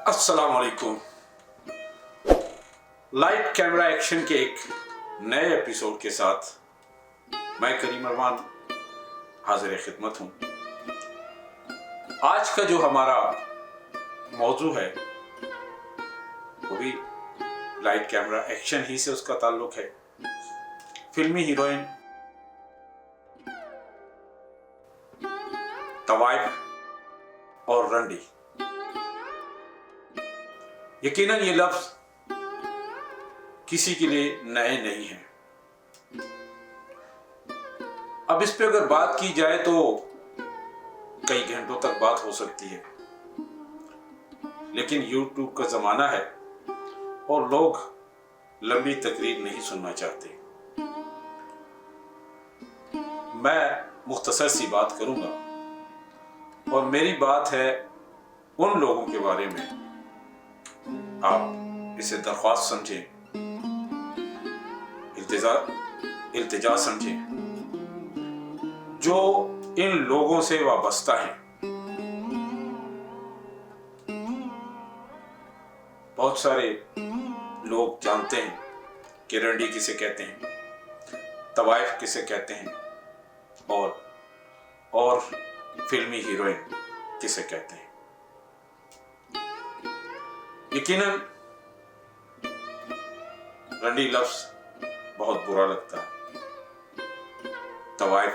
अस्सलाम वालेकुम। Light camera action के एक नए एपिसोड के साथ मैं करीम अरमान हाजिर खिदमत हूं। आज का जो हमारा मौजू है वो भी लाइट कैमरा एक्शन ही से उसका ताल्लुक है। फिल्मी हीरोइन तवाइफ और रंडी। यकीनन ये लफ्ज किसी के लिए नए नहीं हैं। अब इस पे अगर बात की जाए तो कई घंटों तक बात हो सकती है, लेकिन YouTube का जमाना है और लोग लंबी तकरीर नहीं सुनना चाहते। मैं मुख्तसर सी बात करूंगा और मेरी बात है उन लोगों के बारे में, आप इसे दरख्वास्त समझें, इल्तिजा समझें, जो इन लोगों से वाबस्ता हैं। बहुत सारे लोग जानते हैं कि रंडी किसे कहते हैं, तवाइफ किसे कहते हैं और फिल्मी हीरोइन किसे कहते हैं। यकीनन रंडी लफ्ज बहुत बुरा लगता है, तवाइफ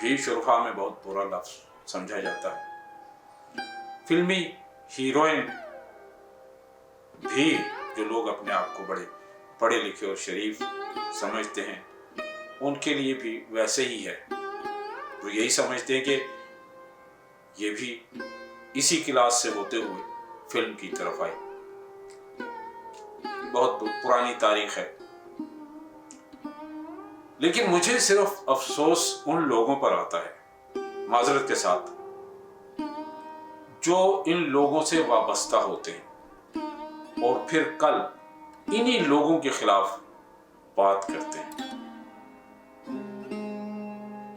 भी शुरुआत में बहुत बुरा लफ्ज समझा जाता है। फिल्मी हीरोइन भी जो लोग अपने आप को बड़े पढ़े लिखे और शरीफ समझते हैं, उनके लिए भी वैसे ही है। वो यही समझते हैं कि ये भी इसी क्लास से होते हुए फिल्म की तरफ आई। बहुत पुरानी तारीख है, लेकिन मुझे सिर्फ अफसोस उन लोगों पर आता है, माजरत के साथ, जो इन लोगों से वाबस्ता होते हैं और फिर कल इन्हीं लोगों के खिलाफ बात करते हैं।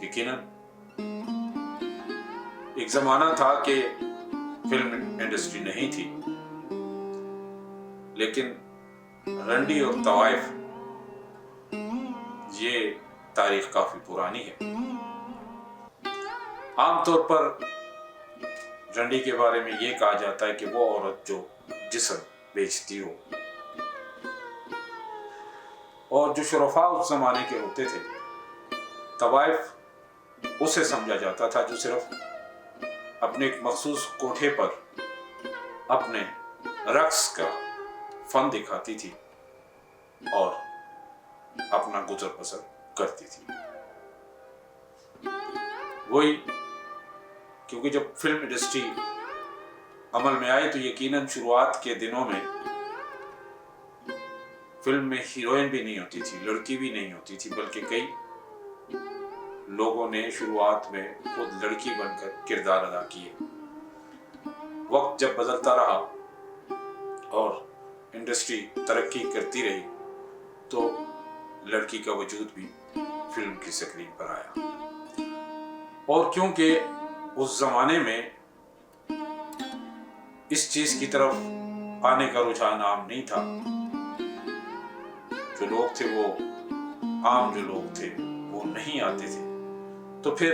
यकीनन एक जमाना था कि फिल्म इंडस्ट्री नहीं थी, लेकिन रंडी और तवाइफ ये तारीख काफी पुरानी है। आमतौर पर रंडी के बारे में ये कहा जाता है कि वो औरत जो जिस्म बेचती हो, और जो शुरफा उस जमाने के होते थे, तवाइफ उसे समझा जाता था जो सिर्फ अपने एक मखसूस कोठे पर अपने रक्स का फन दिखाती थी और अपना गुजर बसर करती थी। वही, क्योंकि जब फिल्म इंडस्ट्री अमल में आई तो यकीनन शुरुआत के दिनों में फिल्म में हीरोइन भी नहीं होती थी, लड़की भी नहीं होती थी, बल्कि कई लोगों ने शुरुआत में खुद लड़की बनकर किरदार अदा किए। वक्त जब बदलता रहा और इंडस्ट्री तरक्की करती रही तो लड़की का वजूद भी फिल्म की स्क्रीन पर आया। और क्योंकि उस जमाने में इस चीज की तरफ आने का रुझान आम नहीं था, जो लोग थे वो आम जो लोग थे वो नहीं आते थे, तो फिर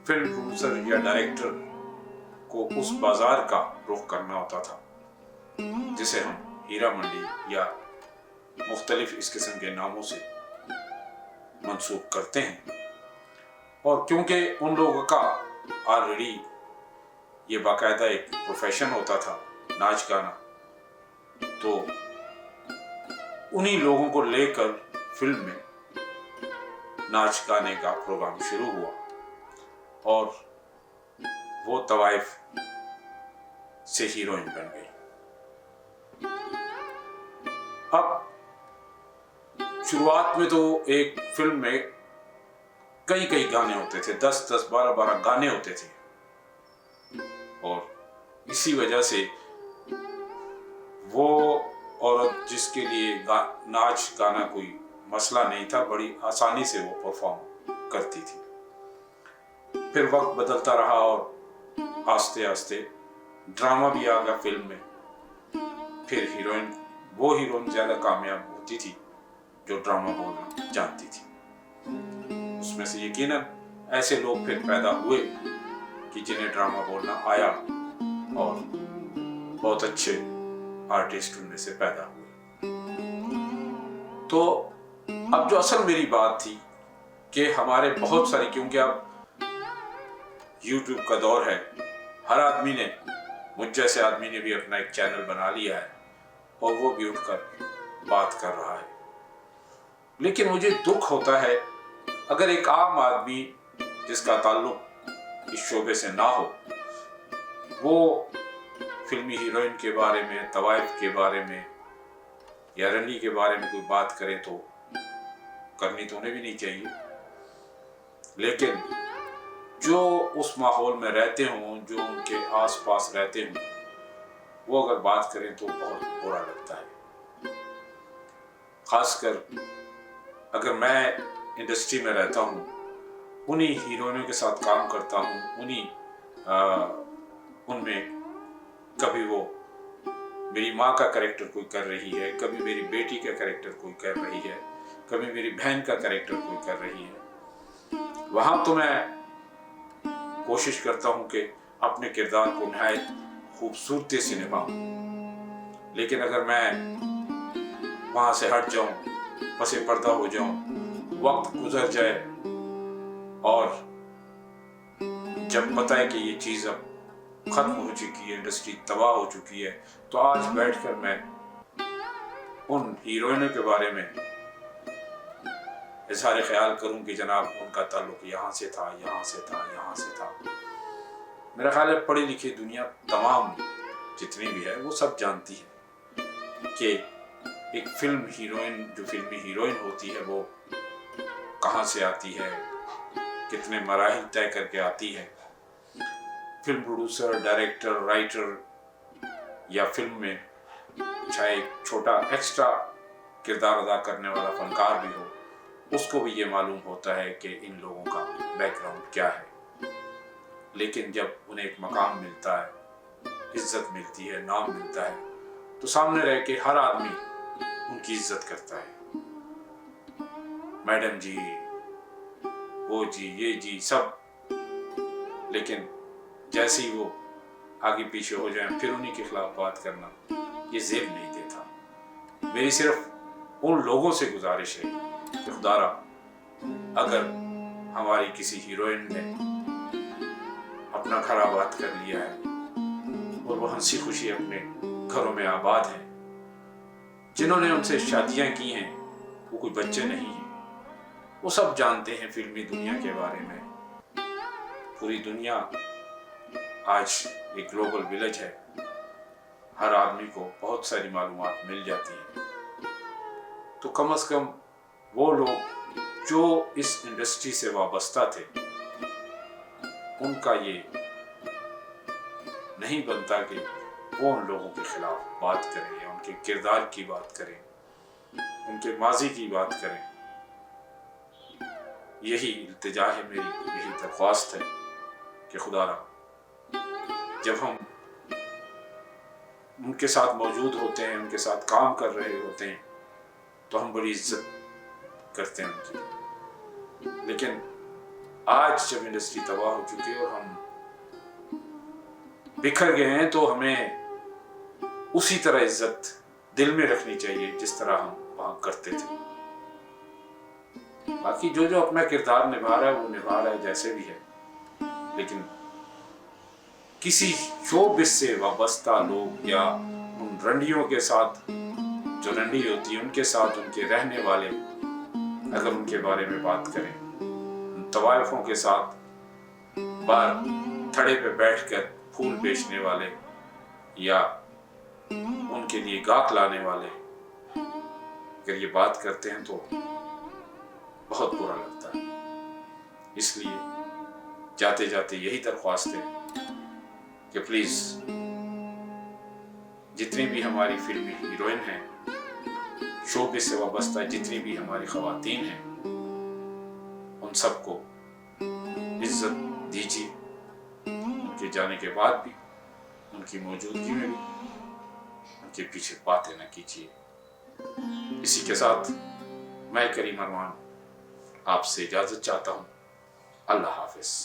फिल्म प्रोड्यूसर या डायरेक्टर को उस बाजार का रुख करना होता था, जिसे हम हीरा मंडी या मुख्तलिफ इस किस्म के नामों से मंसूब करते हैं। और क्योंकि उन लोगों का ऑलरेडी ये बाकायदा एक प्रोफेशन होता था, नाच गाना, तो उन्हीं लोगों को लेकर फिल्म में नाच गाने का प्रोग्राम शुरू हुआ और वो तवाइफ से हीरोइन बन गई। अब शुरुआत में तो एक फिल्म में कई गाने होते थे, 10-10, 12-12 गाने होते थे, और इसी वजह से वो औरत जिसके लिए नाच गाना कोई मसला नहीं था, बड़ी आसानी से वो परफॉर्म करती थी। फिर वक्त बदलता रहा और आस्ते आस्ते ड्रामा भी आ गया फिल्म में, फिर वो हीरोइन ज्यादा कामयाब होती थी जो ड्रामा बोलना जानती थी। उसमें से यकीनन ऐसे लोग फिर पैदा हुए कि जिन्हें ड्रामा बोलना आया और बहुत अच्छे आर्टिस्ट उनमें से पैदा हुए। तो अब जो असल मेरी बात थी कि हमारे बहुत सारी, क्योंकि अब YouTube का दौर है, हर आदमी ने, मुझ जैसे आदमी ने भी अपना एक चैनल बना लिया है और वो भी उठकर बात कर रहा है। लेकिन मुझे दुख होता है अगर एक आम आदमी जिसका ताल्लुक इस शोबे से ना हो, वो फिल्मी हीरोइन के बारे में, तवाइफ के बारे में या रंडी के बारे में कोई बात करे तो करनी तो उन्हें भी नहीं चाहिए, लेकिन जो उस माहौल में रहते हों, जो उनके आसपास रहते हों, वो अगर बात करें तो बहुत बुरा लगता है। खासकर अगर मैं इंडस्ट्री में रहता हूँ, उन्हीं हीरोइनों के साथ काम करता हूँ, उनमें कभी वो मेरी माँ का कैरेक्टर कोई कर रही है, कभी मेरी बेटी का कैरेक्टर कोई कर रही है, कभी मेरी बहन का कैरेक्टर कोई कर रही है, वहाँ तो मैं कोशिश करता हूँ कि अपने किरदार को निहायत खूबसूरती से निभाऊं। लेकिन अगर मैं वहाँ से हट जाऊं, पसे पर्दा हो जाऊं, वक्त गुजर जाए और जब पता है कि ये चीज़ अब खत्म हो चुकी है, इंडस्ट्री तबाह हो चुकी है, तो आज बैठकर मैं उन हीरोइनों के बारे में इज़हार ख्याल करूं कि जनाब उनका ताल्लुक यहाँ से था, यहाँ से था, यहाँ से था। मेरा ख्याल है पढ़ी लिखी दुनिया तमाम जितनी भी है वो सब जानती है कि एक फिल्मी हीरोइन होती है वो कहाँ से आती है, कितने मराहिल तय करके आती है। फिल्म प्रोड्यूसर, डायरेक्टर, राइटर या फिल्म में चाहे एक छोटा एक्स्ट्रा किरदार अदा करने वाला फनकार भी हो, उसको भी ये मालूम होता है कि इन लोगों का बैकग्राउंड क्या है। लेकिन जब उन्हें एक मकाम मिलता है, इज्जत मिलती है, नाम मिलता है, तो सामने रह के हर आदमी उनकी इज्जत करता है। मैडम जी, वो जी, ये जी, सब। लेकिन जैसे ही वो आगे पीछे हो जाए फिर उन्हीं के खिलाफ बात करना ये जेब नहीं देता। मेरी सिर्फ उन लोगों से गुजारिश है कि खुदारा अगर हमारी किसी हीरोइन ने अपना घर आबाद कर लिया है और वो हंसी खुशी अपने घरों में आबाद है, जिन्होंने उनसे शादियां की हैं वो कोई बच्चे नहीं हैं, वो सब जानते हैं फिल्मी दुनिया के बारे में। पूरी दुनिया आज एक ग्लोबल विलेज है, हर आदमी को बहुत सारी मालूमात मिल जाती है। तो कम से कम वो लोग जो इस इंडस्ट्री से वाबस्ता थे, उनका ये नहीं बनता कि वो उन लोगों के खिलाफ बात करें या उनके किरदार की बात करें, उनके माजी की बात करें। यही इल्तिजा है मेरी, यही दरख्वास्त है कि खुदारा जब हम उनके साथ मौजूद होते हैं, उनके साथ काम कर रहे होते हैं, तो हम बड़ी इज्जत करते हैं उनकी। लेकिन आज जब इंडस्ट्री तबाह हो चुकी है और हम बिखर गए हैं, तो हमें उसी तरह इज्जत दिल में रखनी चाहिए जिस तरह हम वहां करते थे। बाकी जो जो अपना किरदार निभा रहा है वो निभा रहा है, जैसे भी है। लेकिन किसी शोबिस से वाबस्ता लोग या उन रंडियों के साथ, जो रंडी होती है उनके साथ उनके रहने वाले, अगर उनके बारे में बात करें, उन तवाइफों के साथ बार थड़े पे बैठकर फूल बेचने वाले या उनके लिए गाहक लाने वाले अगर ये बात करते हैं तो बहुत बुरा लगता है। इसलिए जाते जाते यही दरख्वास्त है कि प्लीज जितनी भी हमारी फिल्मी हीरोइन हैं, शोबिस से वाबस्ता जितनी भी हमारी खवातीन हैं, उन सबको इज्जत दीजिए। उनके जाने के बाद भी ان کی موجودگی میں بھی ان کے پیچھے باتیں نہ کیجیے۔ اسی کے ساتھ میں کریم ارمان آپ سے اجازت چاہتا ہوں۔ اللہ حافظ۔